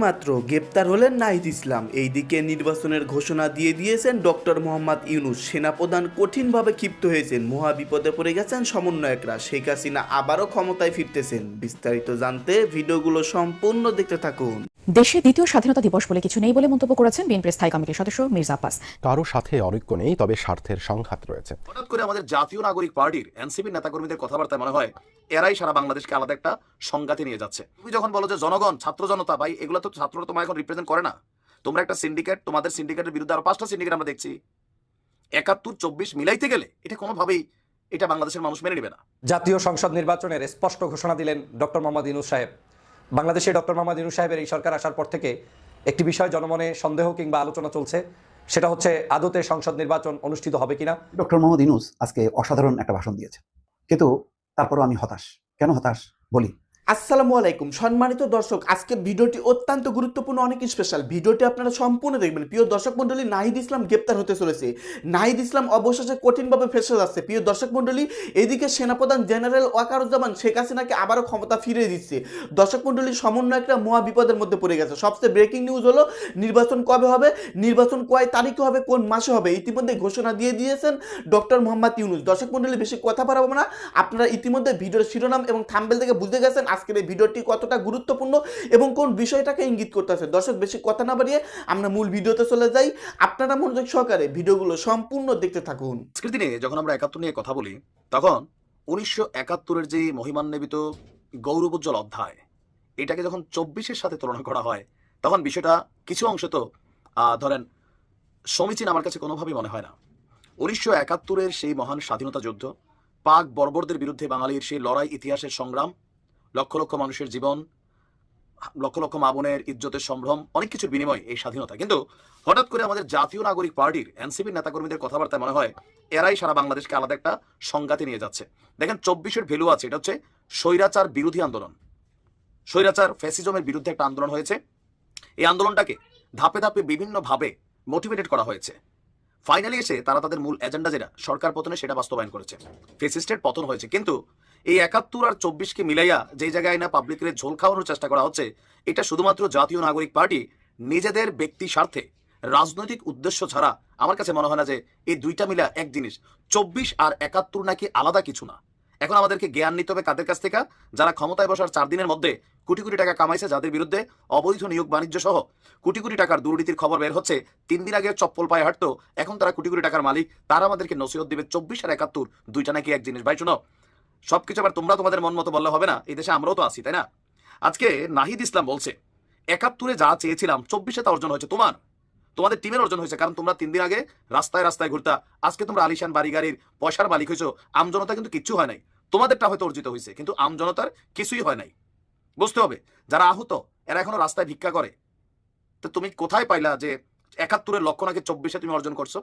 মাত্র গ্রেপ্তার হলেন নাহিদ ইসলাম। এইদিকে নির্বাচনের ঘোষণা দিয়ে দিয়েছেন ডক্টর মোহাম্মদ ইউনূস। সেনাপ্রধান কঠিনভাবে ক্ষিপ্ত হয়েছেন, মহা বিপদে পড়ে গেছেন সমন্বয়করা। শেখ হাসিনা আবারও ক্ষমতায় ফিরতেছেন। বিস্তারিত জানতে ভিডিওগুলো সম্পূর্ণ দেখতে থাকুন। দেশে দ্বিতীয় স্বাধীনতা দিবস বলে কিছু নেই বলে মন্তব্য করেছেন বিএনপির স্থায়ী কমিটির সদস্য মির্জা আব্বাস। কারো সাথে অনৈক্য নেই, তবে স্বার্থের সংঘাত রয়েছে। হঠাৎ করে আমাদের জাতীয় নাগরিক পার্টির এনসিপির নেতাকর্মীদের কথাবার্তায় মনে হয় এরাই সারা বাংলাদেশকে আলাদা একটা সংঘাতে নিয়ে যাচ্ছে। তুমি যখন বলো যে জনগণ, ছাত্র জনতা, ভাই এগুলো তো ছাত্ররা তোমার এখন রিপ্রেজেন্ট করে না। তোমরা একটা সিন্ডিকেট, তোমাদের সিন্ডিকেটের বিরুদ্ধে আরো 5টা সিন্ডিকেট আমরা দেখছি। 71-24 মিলাইতে গেলে এটা কোনোভাবেই এটা বাংলাদেশের মানুষ মেনে নেবে না। জাতীয় সংসদ নির্বাচনের স্পষ্ট ঘোষণা দিলেন ডক্টর মোহাম্মদ ইউনূস সাহেব। বাংলাদেশে ডক্টর মোহাম্মদ ইউনূস সাহেবের এই সরকার আসার পর থেকে একটি বিষয় জনমনে সন্দেহ কিংবা আলোচনা চলছে, সেটা হচ্ছে আদতে সংসদ নির্বাচন অনুষ্ঠিত হবে কিনা। ডক্টর মোহাম্মদ ইউনূস আজকে অসাধারণ একটা ভাষণ দিয়েছে, কিন্তু তারপরও আমি হতাশ। কেন হতাশ বলি। আসসালামু আলাইকুম সম্মানিত দর্শক, আজকের ভিডিওটি অত্যন্ত গুরুত্বপূর্ণ, অনেক স্পেশাল। ভিডিওটি আপনারা সম্পূর্ণ দেখবেন। প্রিয় দর্শক মণ্ডলী, নাহিদ ইসলাম গ্রেপ্তার হতে চলেছে। নাহিদ ইসলাম অবশেষে কঠিনভাবে ফেঁসে যাচ্ছে। প্রিয় দর্শক মণ্ডলী, এদিকে সেনাপ্রধান জেনারেল ওয়াকারুজ্জামান শেখ হাসিনাকে আবারও ক্ষমতা ফিরিয়ে দিচ্ছে। দর্শক মণ্ডলী, সমন্বয়করা মহা বিপদের মধ্যে পড়ে গেছে। সবচেয়ে ব্রেকিং নিউজ হলো নির্বাচন কবে হবে, নির্বাচন কয় তারিখে হবে, কোন মাসে হবে, ইতিমধ্যে ঘোষণা দিয়ে দিয়েছেন ডক্টর মোহাম্মদ ইউনূস। দর্শক মণ্ডলী, বেশি কথা বাড়াবো না। আপনারা ইতিমধ্যে ভিডিওর শিরোনাম এবং থাম্বনেল থেকে বুঝতে গেছেন আজকের এই ভিডিওটি কতটা গুরুত্বপূর্ণ এবং কোন বিষয়টাকে ইঙ্গিত করতেছে। দর্শক, বেশি কথা না বাড়িয়ে আমরা মূল ভিডিওতে চলে যাই। আপনারা মনোযোগ সহকারে ভিডিওগুলো সম্পূর্ণ দেখতে থাকুন। আজকের দিনে যখন আমরা 71 নিয়ে কথা বলি, তখন 1971-এর যে মহিমান্বিত গৌরবোজ্জ্বল অধ্যায়, এটাকে যখন 24-এর সাথে তুলনা করা হয়, তখন বিষয়টা কিছু অংশ তো ধরেন সমীচীন আমার কাছে কোনোভাবেই মনে হয় না। 1971-এর সেই মহান স্বাধীনতা যুদ্ধ, পাক বর্বরদের বিরুদ্ধে বাঙালির সেই লড়াই, ইতিহাসের সংগ্রাম, লক্ষ লক্ষ মানুষের জীবন, লক্ষ লক্ষ মা বোনের ইজ্জতের সম্ভ্রম, অনেক কিছুর বিনিময় এই স্বাধীনতা। কিন্তু হঠাৎ করে আমাদের জাতীয় নাগরিক পার্টির এনসিপির নেতাকর্মীদের কথাবার্তায় মনে হয় এরাই সারা বাংলাদেশকে আলাদা একটা সংঘাতে নিয়ে যাচ্ছে। দেখেন, 24-এর ভ্যালু আছে, এটা হচ্ছে স্বৈরাচার বিরোধী আন্দোলন। স্বৈরাচার ফ্যাসিজমের বিরুদ্ধে একটা আন্দোলন হয়েছে। এই আন্দোলনটাকে ধাপে ধাপে বিভিন্নভাবে মোটিভেটেড করা হয়েছে। ফাইনালি এসে তারা তাদের মূল এজেন্ডা যেটা সরকার পতনে, সেটা বাস্তবায়ন করেছে। ফ্যাসিস্টের পতন হয়েছে। কিন্তু এই 71 আর 24-কে মিলাইয়া যে জায়গায় না পাবলিকের ঝোল খাওয়ানোর চেষ্টা করা হচ্ছে, এটা শুধুমাত্র জাতীয় নাগরিক পার্টি নিজেদের ব্যক্তি স্বার্থে, রাজনৈতিক উদ্দেশ্য ছাড়া আমার কাছে মনে হয় না যে এই দুইটা মিলা এক জিনিস। 24 আর 71 নাকি আলাদা কিছু না। এখন আমাদেরকে জ্ঞান নিতে হবে কাদের কাছ থেকে? যারা ক্ষমতায় বসার 4 দিনের মধ্যে কোটি কোটি টাকা কামাইছে, যাদের বিরুদ্ধে অবৈধ নিয়োগ বাণিজ্য সহ কোটি কোটি টাকার দুর্নীতির খবর বের হচ্ছে। 3 দিন আগে চপ্পল পায়ে হাঁটতো, এখন তারা কোটি কোটি টাকার মালিক। তারা আমাদেরকে নসিহত দিবে 24 আর 71 দুইটা নাকি এক জিনিস। ভাই শোনো, সবকিছু আবার তোমরা তোমাদের মন মতো বললে হবে না। এই দেশে আমরাও তো আছি, তাই না? আজকে নাহিদ ইসলাম বলছে 71-এ যা চেয়েছিলাম 24-এ তা অর্জন হয়েছে। তোমাদের টিমের অর্জন হয়েছে, কারণ তোমরা 3 দিন আগে রাস্তায় রাস্তায় ঘুরতা। আজকে তোমরা আলিশান বাড়ি গাড়ির পয়সার মালিক হয়েছো। আমজনতা কিন্তু কিচ্ছু হয় নাই। তোমাদেরটা হয়তো অর্জিত হয়েছে, কিন্তু আমজনতার কিছুই হয় নাই। বুঝতে হবে, যারা আহত এরা এখনো রাস্তায় ভিক্ষা করে। তো তুমি কোথায় পাইলা যে 71-এর লক্ষ্য নাকি 24-এ তুমি অর্জন করছো?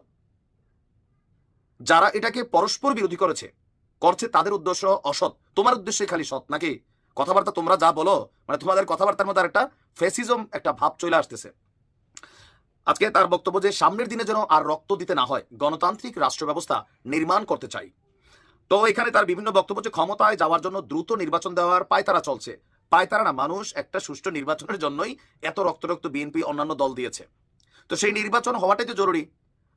যারা এটাকে পরস্পর বিরোধী করছে তাদের উদ্দেশ্য অসৎ, তোমার উদ্দেশ্যই খালি সৎ নাকি? কথাবার্তা তোমরা যা বলো, মানে তোমাদের কথাবার্তার মধ্যে একটা ফ্যাসিজম একটা ভাব চলে আসতেছে। আজকে তার বক্তব্য যে সামনের দিনে যেন আর রক্ত দিতে না হয়, গণতান্ত্রিক রাষ্ট্র ব্যবস্থা নির্মাণ করতে চাই। তো এখানে তার বিভিন্ন বক্তব্য যে ক্ষমতায় যাওয়ার জন্য দ্রুত নির্বাচন দেওয়ার পায়তারা চলছে। পায়তারা না, মানুষ একটা সুষ্ঠু নির্বাচনের জন্যই এত রক্ত বিএনপি অন্যান্য দল দিয়েছে। তো সেই নির্বাচন হওয়াটাই তো জরুরি।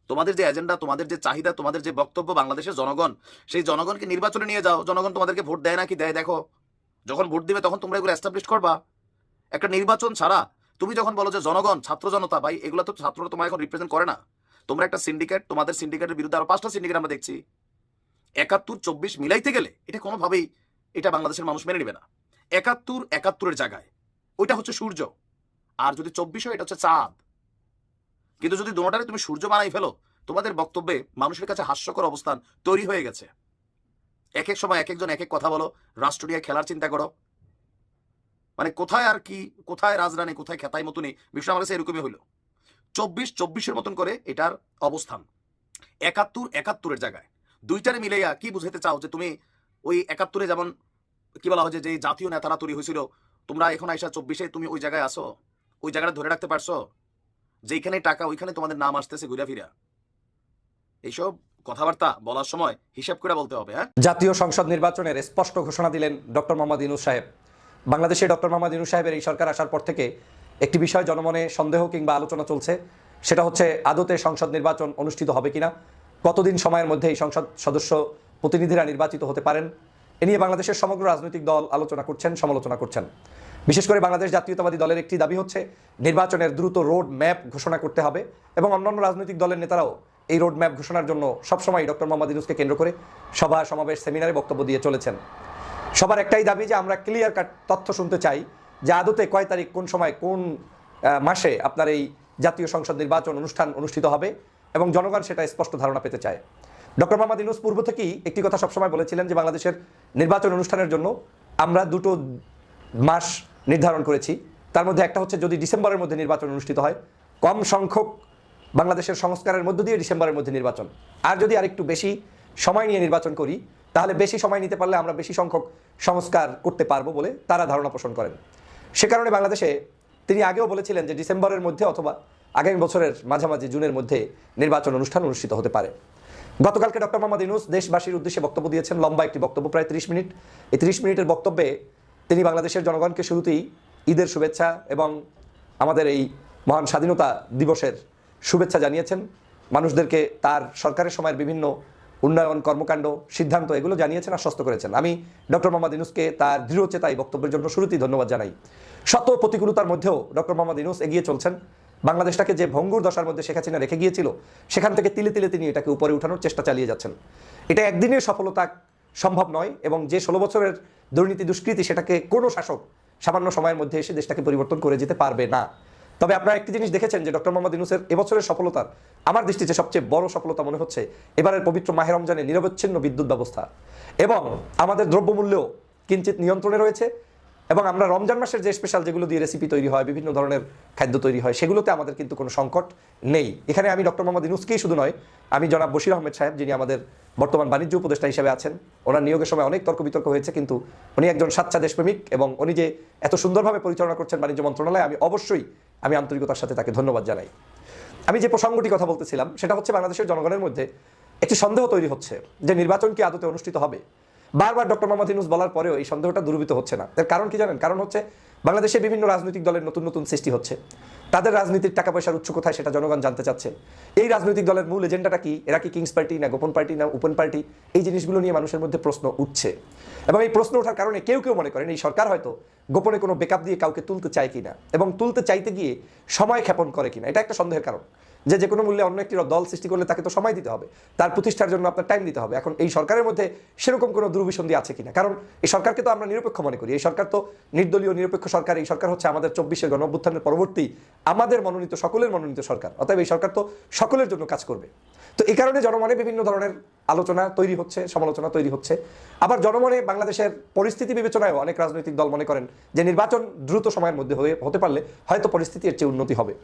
তোমাদের যে এজেন্ডা, তোমাদের যে চাহিদা, তোমাদের যে বক্তব্য, বাংলাদেশের জনগণ, সেই জনগণকে নির্বাচনে নিয়ে যাও। জনগণ তোমাদেরকে ভোট দেয় নাকি দেয় দেখো। যখন ভোট দিবে তখন তোমরা এগুলো এস্টাবলিশ করবা। একটা নির্বাচন ছাড়া তুমি যখন বলো যে জনগণ, ছাত্র জনতা, ভাই এগুলো তো ছাত্ররা তোমার এখন রিপ্রেজেন্ট করে না। তোমরা একটা সিন্ডিকেট, তোমাদের সিন্ডিকেটের বিরুদ্ধে আরো 5টা সিন্ডিকেট আমরা দেখছি। 71-24 মিলাইতে গেলে এটা কোনোভাবেই এটা বাংলাদেশের মানুষ মেনে নেবে না। 71-71-এর জায়গায় ওইটা হচ্ছে সূর্য, আর যদি 24 এটা হচ্ছে চাঁদ। কিন্তু যদি দুটোটারে তুমি সূর্য বানাই ফেলো, তোমাদের বক্তব্যে মানুষের কাছে হাস্যকর অবস্থান তৈরি হয়ে গেছে। এক এক সময় এক একজন এক এক কথা বলো, রাষ্ট্র নিয়ে খেলার চিন্তা করো। মানে কোথায় আর কি, কোথায় রাজরানী, কোথায় খেতাই মতনই বিষয় আমার কাছে এরকমই হইলো। 24-24-এর মতন করে এটার অবস্থান। 71-71-এর জায়গায় দুইটারে মিলাইয়া কি বুঝাইতে চাও? যে তুমি ওই 71-এ যেমন কি বলা হয় যে জাতীয় নেতারা তৈরি হয়েছিল, তোমরা এখন আইসা 24-এ তুমি ওই জায়গায় আসো, ওই জায়গাটা ধরে রাখতে পারছো? যেখানে টাকা ওইখানে তোমাদের নাম আসতেছে ঘুরা ফিরা। এইসব কথাবার্তা বলার সময় হিসাব করে বলতে হবে। হ্যাঁ, জাতীয় সংসদ নির্বাচনের স্পষ্ট ঘোষণা দিলেন ডক্টর মোহাম্মদ ইউনূস সাহেব। বাংলাদেশে ডক্টর মোহাম্মদ ইউনূস সাহেবের এই সরকার আসার পর থেকে একটি বিষয় জনমনে সন্দেহ কিংবা আলোচনা চলছে, সেটা হচ্ছে আদতে সংসদ নির্বাচন অনুষ্ঠিত হবে কিনা, কতদিন সময়ের মধ্যে এই সংসদ সদস্য প্রতিনিধিরা নির্বাচিত হতে পারেন। এ নিয়ে বাংলাদেশের সমগ্র রাজনৈতিক দল আলোচনা করছেন, সমালোচনা করছেন। বিশেষ করে বাংলাদেশ জাতীয়তাবাদী দলের একটি দাবি হচ্ছে নির্বাচনের দ্রুত রোড ম্যাপ ঘোষণা করতে হবে, এবং অন্যান্য রাজনৈতিক দলের নেতারাও এই রোড ম্যাপ ঘোষণার জন্য সবসময় ডক্টর মোহাম্মদ ইউনূসকে কেন্দ্র করে সভা সমাবেশ সেমিনারে বক্তব্য দিয়ে চলেছেন। সবার একটাই দাবি যে আমরা ক্লিয়ার কাট তথ্য শুনতে চাই যে আদতে কয় তারিখ, কোন সময়, কোন মাসে আপনার এই জাতীয় সংসদ নির্বাচন অনুষ্ঠান অনুষ্ঠিত হবে, এবং জনগণ সেটা স্পষ্ট ধারণা পেতে চায়। ডক্টর মোহাম্মদ ইউনূস পূর্ব থেকেই একটি কথা সবসময় বলেছিলেন যে বাংলাদেশের নির্বাচন অনুষ্ঠানের জন্য আমরা দুটো মাস নির্ধারণ করেছি। তার মধ্যে একটা হচ্ছে যদি ডিসেম্বরের মধ্যে নির্বাচন অনুষ্ঠিত হয়, কম সংখ্যক বাংলাদেশের সংস্কারের মধ্য দিয়ে ডিসেম্বরের মধ্যে নির্বাচন, আর যদি আরেকটু বেশি সময় নিয়ে নির্বাচন করি তাহলে বেশি সময় নিতে পারলে আমরা বেশি সংখ্যক সংস্কার করতে পারবো বলে তারা ধারণা পোষণ করেন। সে কারণে বাংলাদেশে তিনি আগেও বলেছিলেন যে ডিসেম্বরের মধ্যে অথবা আগামী বছরের মাঝামাঝি জুনের মধ্যে নির্বাচন অনুষ্ঠান অনুষ্ঠিত হতে পারে। গতকালকে ডক্টর মোহাম্মদ ইউনূস দেশবাসীর উদ্দেশ্যে বক্তব্য দিয়েছেন, লম্বা একটি বক্তব্য, প্রায় 30 মিনিট। এই 30 মিনিটের বক্তব্যে তিনি বাংলাদেশের জনগণকে শুরুতেই ঈদের শুভেচ্ছা এবং আমাদের এই মহান স্বাধীনতা দিবসের শুভেচ্ছা জানিয়েছেন। মানুষদেরকে তার সরকারের সময়ের বিভিন্ন উন্নয়ন কর্মকাণ্ড, সিদ্ধান্ত এগুলো জানিয়েছেন, আশ্বস্ত করেছেন। আমি ডক্টর মোহাম্মদ ইউনূসকে তার দৃঢ়চেতা এই বক্তব্যের জন্য শুরুতেই ধন্যবাদ জানাই। শত প্রতিকূলতার মধ্যেও ডক্টর মোহাম্মদ ইউনূস এগিয়ে চলছেন। বাংলাদেশটাকে যে ভঙ্গুর দশার মধ্যে শেখ হাসিনা রেখে গিয়েছিল, সেখান থেকে তিলে তিলে তিনি এটাকে উপরে উঠানোর চেষ্টা চালিয়ে যাচ্ছেন। এটা একদিনের সফলতা সম্ভব নয়, এবং যে 16 বছরের দুর্নীতি দুষ্কৃতি, সেটাকে কোনো শাসক সামান্য সময়ের মধ্যে এসে দেশটাকে পরিবর্তন করে যেতে পারবে না। তবে আপনারা একটি জিনিস দেখেছেন যে ডক্টর মোহাম্মদ ইউনূসের এবছরের সফলতার আমার দৃষ্টিতে সবচেয়ে বড় সফলতা মনে হচ্ছে এবারের পবিত্র মাহে রমজানে নিরবচ্ছিন্ন বিদ্যুৎ ব্যবস্থা, এবং আমাদের দ্রব্যমূল্যও কিঞ্চিত নিয়ন্ত্রণে রয়েছে। এবং আমরা রমজান মাসের যে স্পেশাল যেগুলো দিয়ে রেসিপি তৈরি হয়, বিভিন্ন ধরনের খাদ্য তৈরি হয়, সেগুলোতে আমাদের কিন্তু কোনো সংকট নেই। এখানে আমি ডক্টর মোহাম্মদ ইউনূসকেই শুধু নয়, আমি জনাব বশির আহমেদ সাহেব, যিনি আমাদের বর্তমান বাণিজ্য উপদেষ্টা হিসেবে আছেন, ওনার নিয়োগের সময় অনেক তর্ক বিতর্ক হয়েছে, কিন্তু উনি একজন সাচ্চা দেশপ্রেমিক, এবং উনি যে এত সুন্দরভাবে পরিচালনা করছেন বাণিজ্য মন্ত্রণালয়, আমি আন্তরিকতার সাথে তাকে ধন্যবাদ জানাই। আমি যে প্রসঙ্গটি কথা বলতেছিলাম সেটা হচ্ছে বাংলাদেশের জনগণের মধ্যে একটি সন্দেহ তৈরি হচ্ছে যে নির্বাচন কি আদতে অনুষ্ঠিত হবে। বারবার ডক্টর মোহাম্মদ ইউনূস বলার পরেও এই সন্দেহটা দূরীভূত হচ্ছে না। এর কারণ কি জানেন? কারণ হচ্ছে বাংলাদেশে বিভিন্ন রাজনৈতিক দলের নতুন নতুন সৃষ্টি হচ্ছে, তাদের রাজনীতির টাকা পয়সার উৎস কোথায় সেটা জনগণ জানতে চাচ্ছে। এই রাজনৈতিক দলের মূল এজেন্ডাটা কি, এরা কি কিংস পার্টি না গোপন পার্টি না ওপেন পার্টি, এই জিনিসগুলো নিয়ে মানুষের মধ্যে প্রশ্ন উঠছে। এবং এই প্রশ্ন ওঠার কারণে কেউ কেউ মনে করেন এই সরকার হয়তো গোপনে কোনো ব্যাকআপ দিয়ে কাউকে তুলতে চায় কিনা, এবং তুলতে চাইতে গিয়ে সময় ক্ষেপণ করে কিনা। এটা একটা সন্দেহের কারণ যে কোনো মূল্যে অন্য একটি দল সৃষ্টি করলে তাকে তো সময় দিতে হবে, তার প্রতিষ্ঠার জন্য আপনার টাইম দিতে হবে। এখন এই সরকারের মধ্যে সেরকম কোনো দুর্বিসন্ধি আছে কিনা, কারণ এই সরকারকে তো আমরা নিরপেক্ষ মনে করি, এই সরকার তো নির্দলীয় নিরপেক্ষ সরকার। এই সরকার হচ্ছে আমাদের 24-এর গণঅভ্যুত্থানের পরবর্তী আমাদের মনোনীত, সকলের মনোনীত সরকার। অতএব এই সরকার তো সকলের জন্য কাজ করবে। তো এই কারণে জনমনে বিভিন্ন ধরনের আলোচনা তৈরি হচ্ছে, সমালোচনা তৈরি হচ্ছে। আবার জনমনে বাংলাদেশের পরিস্থিতি বিবেচনায়ও অনেক রাজনৈতিক দল মনে করেন যে নির্বাচন দ্রুত সময়ের মধ্যে হতে পারলে হয়তো পরিস্থিতি এর চেয়ে উন্নতি হবে।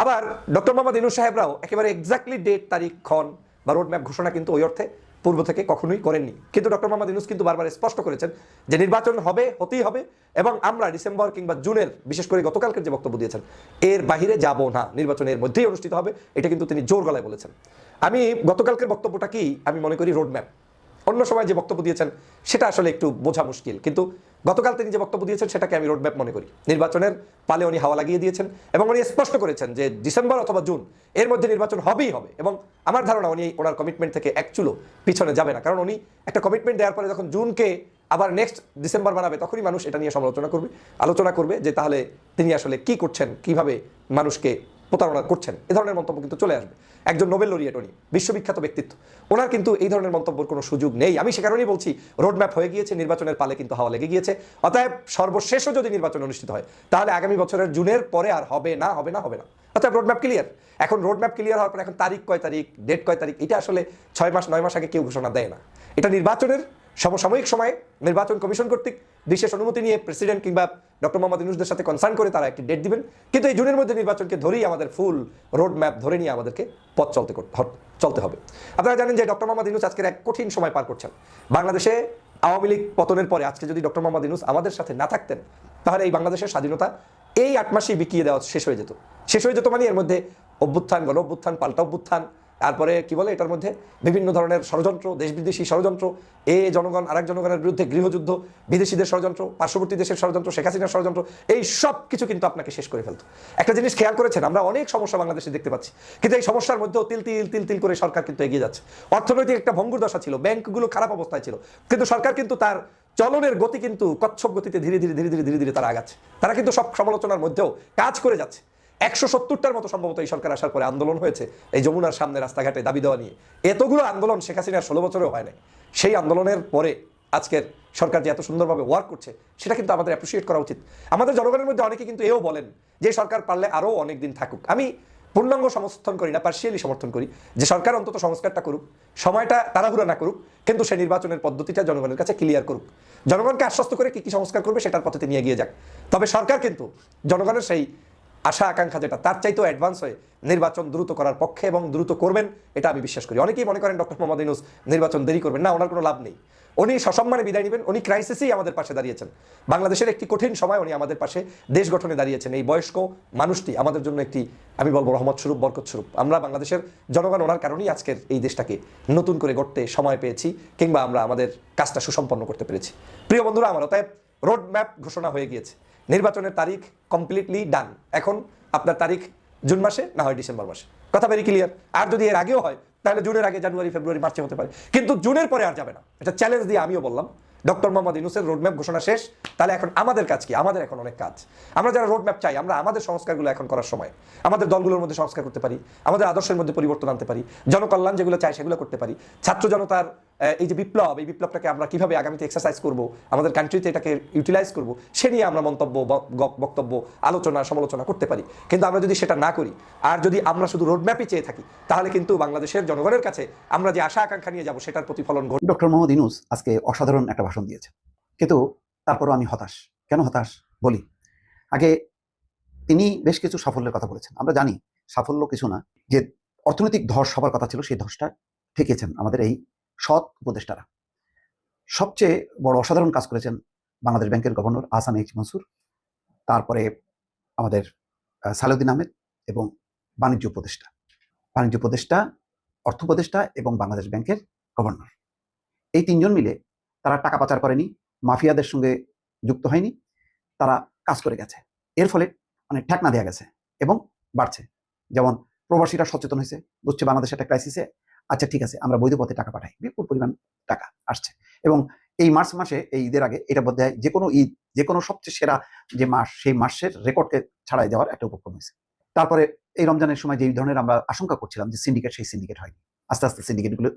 আবার ডক্টর মোহাম্মদ ইউনূস সাহেবরাও একেবারে এক্স্যাক্টলি ডেট, তারিখ, ক্ষণ বা রোড ম্যাপ ঘোষণা কিন্তু ওই অর্থে পূর্ব থেকে কখনোই করেননি। কিন্তু ডক্টর মোহাম্মদ ইউনূস কিন্তু বারবার স্পষ্ট করেছেন যে নির্বাচন হবে, হতেই হবে, এবং আমরা ডিসেম্বর কিংবা জুনের, বিশেষ করে গতকালকের যে বক্তব্য দিয়েছেন, এর বাহিরে যাব না, নির্বাচনের মধ্যেই অনুষ্ঠিত হবে, এটা কিন্তু তিনি জোর গলায় বলেছেন। আমি গতকালকের বক্তব্যটা কি আমি মনে করি রোড ম্যাপ। অন্য সময় যে বক্তব্য দিয়েছেন সেটা আসলে একটু বোঝা মুশকিল, কিন্তু গতকাল তিনি যে বক্তব্য দিয়েছেন সেটাকে আমি রোডম্যাপ মনে করি। নির্বাচনের পালে উনি হাওয়া লাগিয়ে দিয়েছেন, এবং উনি স্পষ্ট করেছেন যে ডিসেম্বর অথবা জুন এর মধ্যে নির্বাচন হবেই হবে। এবং আমার ধারণা উনি ওনার কমিটমেন্ট থেকে এক চুলো পিছনে যাবে না, কারণ উনি একটা কমিটমেন্ট দেওয়ার পরে যখন জুনকে আবার নেক্সট ডিসেম্বর বানাবে, তখনই মানুষ এটা নিয়ে আলোচনা করবে যে তাহলে তিনি আসলে কি করছেন, কিভাবে মানুষকে প্রতারণা করছেন। এ ধরনের মন্তব্য কিন্তু চলে আসবে। একজন নোবেল লরিয়েট, উনি বিশ্ববিখ্যাত ব্যক্তিত্ব, ওনার কিন্তু এই ধরনের মন্তব্যের কোনো সুযোগ নেই। আমি সে কারণেই বলছি রোডম্যাপ হয়ে গিয়েছে, নির্বাচনের পালে কিন্তু হাওয়া লেগে গিয়েছে। অতএব সর্বশেষও যদি নির্বাচন অনুষ্ঠিত হয় তাহলে আগামী বছরের জুনের পরে আর হবে না। অতএব রোডম্যাপ ক্লিয়ার। এখন রোডম্যাপ ক্লিয়ার হওয়ার পর এখন তারিখ কয় তারিখ, ডেট কয় তারিখ, এটা আসলে 6 মাস 9 মাস আগে কেউ ঘোষণা দেয় না। এটা নির্বাচনের সমসাময়িক সময়ে নির্বাচন কমিশন কর্তৃক বিশেষ অনুমতি নিয়ে প্রেসিডেন্ট কিংবা ডক্টর মোহাম্মদ ইউনূসদের সাথে কনসার্ন করে তারা একটি ডেট দিবেন। কিন্তু এই জুনের মধ্যে নির্বাচনকে ধরেই আমাদের ফুল রোড ম্যাপ ধরে নিয়ে আমাদেরকে পথ চলতে হবে। আপনারা জানেন যে ডক্টর মোহাম্মদ ইউনূস আজকের এক কঠিন সময় পার করছেন। বাংলাদেশে আওয়ামী লীগ পতনের পরে আজকে যদি ডক্টর মোহাম্মদ ইউনূস আমাদের সাথে না থাকতেন, তাহলে এই বাংলাদেশের স্বাধীনতা এই 8 মাসেই বিকিয়ে দেওয়া শেষ হয়ে যেত মানে এর মধ্যে অভ্যুত্থান, গণ অভ্যুত্থান, পাল্টা অভ্যুত্থান, তারপরে কি বলে এটার মধ্যে বিভিন্ন ধরনের ষড়যন্ত্র, দেশ বিদেশি ষড়যন্ত্র, জনগণ আরেক জনগণের বিরুদ্ধে গৃহযুদ্ধ, বিদেশিদের ষড়যন্ত্র, পার্শ্ববর্তী দেশের ষড়যন্ত্র, শেখ হাসিনার ষড়যন্ত্র, এই সব কিছু কিন্তু আপনাকে শেষ করে ফেলতো। একটা জিনিস খেয়াল করেছেন, আমরা অনেক সমস্যা বাংলাদেশে দেখতে পাচ্ছি, কিন্তু এই সমস্যার মধ্যেও তিল তিল তিল তিল করে সরকার কিন্তু এগিয়ে যাচ্ছে। অর্থনৈতিক একটা ভঙ্গুর দশা ছিল, ব্যাংকগুলো খারাপ অবস্থায় ছিল, কিন্তু সরকার কিন্তু তার চলনের গতি কিন্তু কচ্ছপ গতিতে ধীরে ধীরে ধীরে ধীরে ধীরে ধীরে তারা আগাচ্ছে। তারা কিন্তু সব সমালোচনার মধ্যেও কাজ করে যাচ্ছে। 170টার মতো সম্ভবত এই সরকার আসার পরে আন্দোলন হয়েছে এই যমুনার সামনে রাস্তাঘাটে দাবি দেওয়া নিয়ে। এতগুলো আন্দোলন শেখ হাসিনার 16 বছরেও হয় নাই। সেই আন্দোলনের পরে আজকের সরকার যে এত সুন্দরভাবে ওয়ার্ক করছে, সেটা কিন্তু আমাদের অ্যাপ্রিসিয়েট করা উচিত। আমাদের জনগণের মধ্যে অনেকে কিন্তু এও বলেন যে সরকার পারলে আরও অনেক দিন থাকুক। আমি পূর্ণাঙ্গ সমর্থন করি না, পার্শিয়ালি সমর্থন করি যে সরকার অন্তত সংস্কারটা করুক, সময়টা তাড়াহুড়া না করুক, কিন্তু সে নির্বাচনের পদ্ধতিটা জনগণের কাছে ক্লিয়ার করুক, জনগণকে আশ্বস্ত করে কি কি সংস্কার করবে সেটার পথে নিয়ে গিয়ে যাক। তবে সরকার কিন্তু জনগণের সেই আশা আকাঙ্ক্ষা যেটা তার চাইতেও অ্যাডভান্স হয়ে নির্বাচন দ্রুত করার পক্ষে এবং দ্রুত করবেন, এটা আমি বিশ্বাস করি। অনেকেই মনে করেন ডক্টর মোহাম্মদ ইউনূস নির্বাচন দেরি করবেন না, ওনার কোনো লাভ নেই। উনি সসম্মানে বিদায় নেবেন। উনি ক্রাইসিসেই আমাদের পাশে দাঁড়িয়েছেন, বাংলাদেশের একটি কঠিন সময় উনি আমাদের পাশে দেশ গঠনে দাঁড়িয়েছেন। এই বয়স্ক মানুষটি আমাদের জন্য একটি, আমি বলবো, রহমত স্বরূপ, বরকত স্বরূপ। আমরা বাংলাদেশের জনগণ ওনার কারণেই আজকের এই দেশটাকে নতুন করে গড়তে সময় পেয়েছি, কিংবা আমরা আমাদের কাজটা সুসম্পন্ন করতে পেরেছি। প্রিয় বন্ধুরা আমার, অতএব রোড ম্যাপ ঘোষণা হয়ে গিয়েছে, নির্বাচনের তারিখ কমপ্লিটলি ডান। এখন আপনার তারিখ জুন মাসে, না হয় ডিসেম্বর মাসে, কথা ভেরি ক্লিয়ার। আর যদি এর আগেও হয় তাহলে জুনের আগে জানুয়ারি, ফেব্রুয়ারি, মার্চে হতে পারে, কিন্তু জুনের পরে আর যাবে না। এটা চ্যালেঞ্জ দিয়ে আমিও বললাম, ডক্টর মোহাম্মদ ইউনূসের রোডম্যাপ ঘোষণা শেষ। তাহলে এখন আমাদের কাজ কি? আমাদের এখন অনেক কাজ। আমরা যারা রোডম্যাপ চাই, আমরা আমাদের সংস্কারগুলো এখন করার সময়। আমাদের দলগুলোর মধ্যে সংস্কার করতে পারি, আমাদের আদর্শের মধ্যে পরিবর্তন আনতে পারি, জনকল্যাণ যেগুলো চাই সেগুলো করতে পারি। ছাত্র জনতার এই যে বিপ্লব, এই বিপ্লবটাকে আমরা কিভাবে আগামীতে এক্সারসাইজ করব, আমাদের কান্ট্রিতে এটাকে ইউটিলাইজ করব, সে নিয়ে আমরা মন্তব্য, বক্তব্য, আলোচনা, সমালোচনা করতে পারি। কিন্তু আমরা যদি সেটা না করি, আর যদি আমরা শুধু রোডম্যাপই চেয়ে থাকি, তাহলে কিন্তু বাংলাদেশের জনগণের কাছে আমরা যে আশা আকাঙ্ক্ষা নিয়ে যাব সেটার প্রতিফলন ঘটবে। ডক্টর মোহাম্মদ ইউনূস আজকে অসাধারণ একটা ভাষণ দিয়েছে, কিন্তু তারপরও আমি হতাশ। কেন হতাশ বলি। আগে তিনি বেশ কিছু সাফল্যের কথা বলেছেন, আমরা জানি সাফল্য কিছু না, যে অর্থনৈতিক ধস হবার কথা ছিল সেই ধসটা ঠেকিয়েছেন আমাদের এই সৎ উপদেষ্টারা। সবচেয়ে বড় অসাধারণ কাজ করেছেন বাংলাদেশ ব্যাংকের গভর্নর আহসান এইচ মনসুর, তারপরে আমাদের সালাউদ্দিন আহমেদ এবং বাণিজ্য উপদেষ্টা, অর্থ উপদেষ্টা এবং বাংলাদেশ ব্যাংকের গভর্নর। এই তিনজন মিলে তারা টাকা পাচার করেনি, মাফিয়াদের সঙ্গে যুক্ত হয়নি, তারা কাজ করে গেছে। এর ফলে মানে ঠেকনা দেওয়া গেছে এবং বাড়ছে। যেমন প্রবাসীরা সচেতন হয়েছে, বুঝছে বাংলাদেশ একটা ক্রাইসিসে, আচ্ছা ঠিক আছে আমরা বৈধ পথে টাকা পাঠাই, বিপুল পরিমাণ টাকা আসছে। এবং এই মার্চ মাসে, এই ঈদের আগে, এটা বোধ হয় যে কোনো ঈদ, যে কোনো সবচেয়ে সেরা যে মাস, সেই মাসের রেকর্ডকে ছাড়াই দেওয়ার একটা উপক্রম হয়েছে। তারপরে এই রমজানের সময় যে ধরনের আমরা আশঙ্কা করছিলাম যে সিন্ডিকেট, সেই সিন্ডিকেট হয়নি। আস্তে আস্তে সিন্ডিকেটগুলো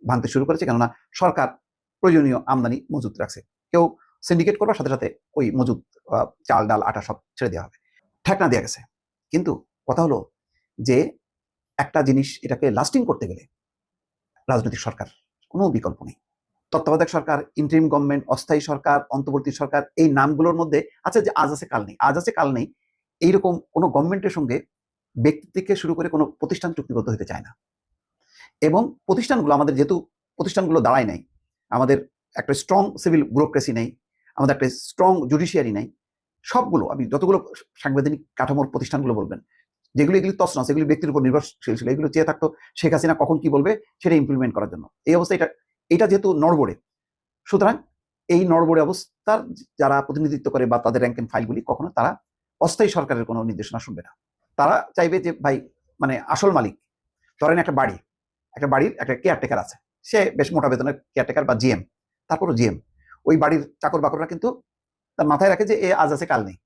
ভাঙতে শুরু করেছে, কেননা সরকার প্রয়োজনীয় আমদানি মজুত রাখছে। কেউ সিন্ডিকেট করবার সাথে সাথে ওই মজুদ চাল, ডাল, আটা সব ছেড়ে দেওয়া হবে, ঠেকনা দেওয়া গেছে। কিন্তু কথা হলো যে একটা জিনিস, এটাকে লাস্টিং করতে গেলে রাজনৈতিক সরকার কোনো বিকল্প নেই। তত্ত্বাবধায়ক সরকার, ইন্টারিম গভর্নমেন্ট, অস্থায়ী সরকার, অন্তর্বর্তী সরকার, এই নামগুলোর মধ্যে আছে যে আজ আছে কাল নেই, আজ আছে কাল নেই, এইরকম কোনো গভর্নমেন্টের সঙ্গে ব্যক্তি থেকে শুরু করে কোনো প্রতিষ্ঠান চুক্তিবদ্ধ হতে চায় না। এবং প্রতিষ্ঠানগুলো, আমাদের যেহেতু প্রতিষ্ঠানগুলো দাঁড়ায় নাই, আমাদের একটা স্ট্রং সিভিল ব্যুরোক্রেসি নেই, আমাদের একটা স্ট্রং জুডিশিয়ারি নেই, সবগুলো, আমি যতগুলো সাংবিধানিক কাঠামোর প্রতিষ্ঠানগুলো বলবেন, যেগুলো এগুলি তছনছ, এগুলি ব্যক্তির উপর নির্ভরশীল ছিল, এগুলো চেয়ে থাকতো শেখ হাসিনা কখন কি বলবে সেটা ইমপ্লিমেন্ট করার জন্য। এই অবস্থা, এটা যেহেতু নড়বড়ে, সুতরাং এই নড়বড়ে অবস্থার যারা প্রতিনিধিত্ব করে বা তাদের র্যাঙ্ক এন্ড ফাইলগুলি, কখনো তারা অস্থায়ী সরকারের কোনো নির্দেশনা শুনবে না। তারা চাইবে যে ভাই, মানে আসল মালিক, ধরেন একটা বাড়ির একটা কেয়ারটেকার আছে, সে বেশ মোটা বেতনের কেয়ারটেকার বা জিএম, তারপরও জিএম, ওই বাড়ির চাকর বাকররা কিন্তু তার মাথায় রাখে যে এ আজ আছে কাল নেই।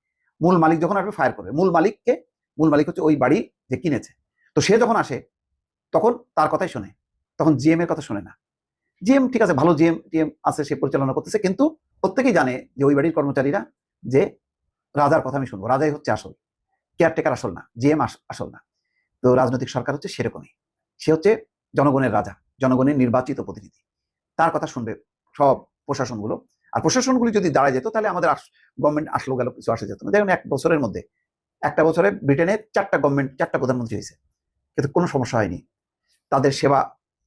মূল মালিক যখন আসবে ফায়ার করবে। মূল মালিক হচ্ছে ওই বাড়ি যে কিনেছে। তো সে যখন আসে তখন তার কথাই শোনে, তখন জিএম এর কথা শোনে না। জিএম ঠিক আছে, ভালো টিএম আছে, সে পরিচালনা করতেছে, কিন্তু প্রত্যেকেই জানে যে ওই বাড়ির কর্মচারীরা যে রাজার কথা আমি শুনবো, রাজাই হচ্ছে আসল, কেয়ারটেকার আসল না, জিএম আসল না। তো রাজনৈতিক সরকার হচ্ছে সেরকমই, সে হচ্ছে জনগণের রাজা, জনগণের নির্বাচিত প্রতিনিধি, তার কথা শুনবে সব প্রশাসনগুলো। আর প্রশাসনগুলি যদি দাঁড়ায় যেত, তাহলে আমাদের গভর্নমেন্ট আসলো গেল কিছু আসে যেত না। দেখুন, একটা বছরে ব্রিটেনে 4টা গভর্নমেন্ট, 4টা প্রধানমন্ত্রী হয়েছে, কিন্তু কোনো সমস্যা হয়নি। তাদের সেবা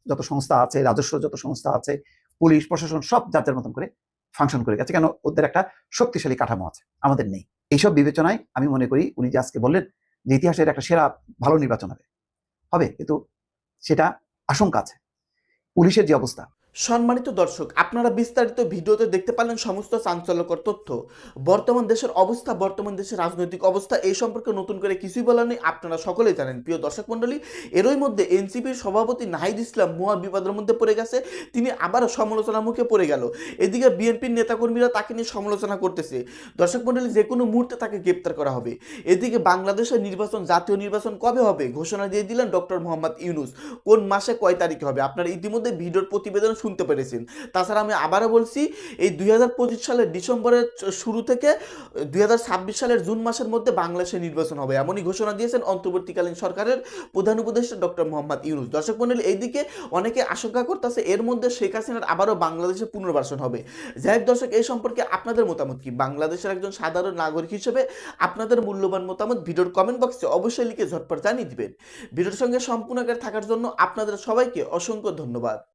যত সংস্থা আছে, রাজস্ব যত সংস্থা আছে, পুলিশ প্রশাসন, সব যার মতন করে ফাংশন করে গেছে। কেন? ওদের একটা শক্তিশালী কাঠামো আছে, আমাদের নেই। এইসব বিবেচনায় আমি মনে করি উনি যে আজকে বললেন যে ইতিহাসের একটা সেরা ভালো নির্বাচন হবে, কিন্তু সেটা আশঙ্কা আছে। পুলিশের যে অবস্থা, সম্মানিত দর্শক, আপনারা বিস্তারিত ভিডিওতে দেখতে পারলেন সমস্ত চাঞ্চল্যকর তথ্য। বর্তমান দেশের অবস্থা, বর্তমান দেশের রাজনৈতিক অবস্থা এই সম্পর্কে নতুন করে কিছুই বলার নেই, আপনারা সকলেই জানেন। প্রিয় দর্শক মণ্ডলী, এরই মধ্যে এনসিপির সভাপতি নাহিদ ইসলাম মহা বিপদের মধ্যে পড়ে গেছে। তিনি আবারও সমালোচনার মুখে পড়ে গেল। এদিকে বিএনপির নেতাকর্মীরা তাকে নিয়ে সমালোচনা করতেছে। দর্শক মণ্ডলী, যে কোনো মুহূর্তে তাকে গ্রেপ্তার করা হবে। এদিকে বাংলাদেশের নির্বাচন, জাতীয় নির্বাচন কবে হবে ঘোষণা দিয়ে দিলেন ডক্টর মোহাম্মদ ইউনূস। কোন মাসে কয় তারিখে হবে আপনারা ইতিমধ্যে ভিডিওর প্রতিবেদন শুনতে পেরেছেন। তাছাড়া আমি আবারও বলছি, এই 2025 সালের ডিসেম্বরের শুরু থেকে 2026 সালের জুন মাসের মধ্যে বাংলাদেশে নির্বাচন হবে, এমনই ঘোষণা দিয়েছেন অন্তর্বর্তীকালীন সরকারের প্রধান উপদেষ্টা ডক্টর মোহাম্মদ ইউনূস। দর্শক মণ্ডলী, এইদিকে অনেকে আশঙ্কা করতেছে এর মধ্যে শেখ হাসিনার আবারও বাংলাদেশে পুনর্বাসন হবে। যাই হোক দর্শক, এই সম্পর্কে আপনাদের মতামত কি? বাংলাদেশের একজন সাধারণ নাগরিক হিসেবে আপনাদের মূল্যবান মতামত ভিডিওর কমেন্ট বক্সে অবশ্যই লিখে ঝটপট জানিয়ে দিবেন। ভিডিওর সঙ্গে সম্পূর্ণ থাকার জন্য আপনাদের সবাইকে অসংখ্য ধন্যবাদ।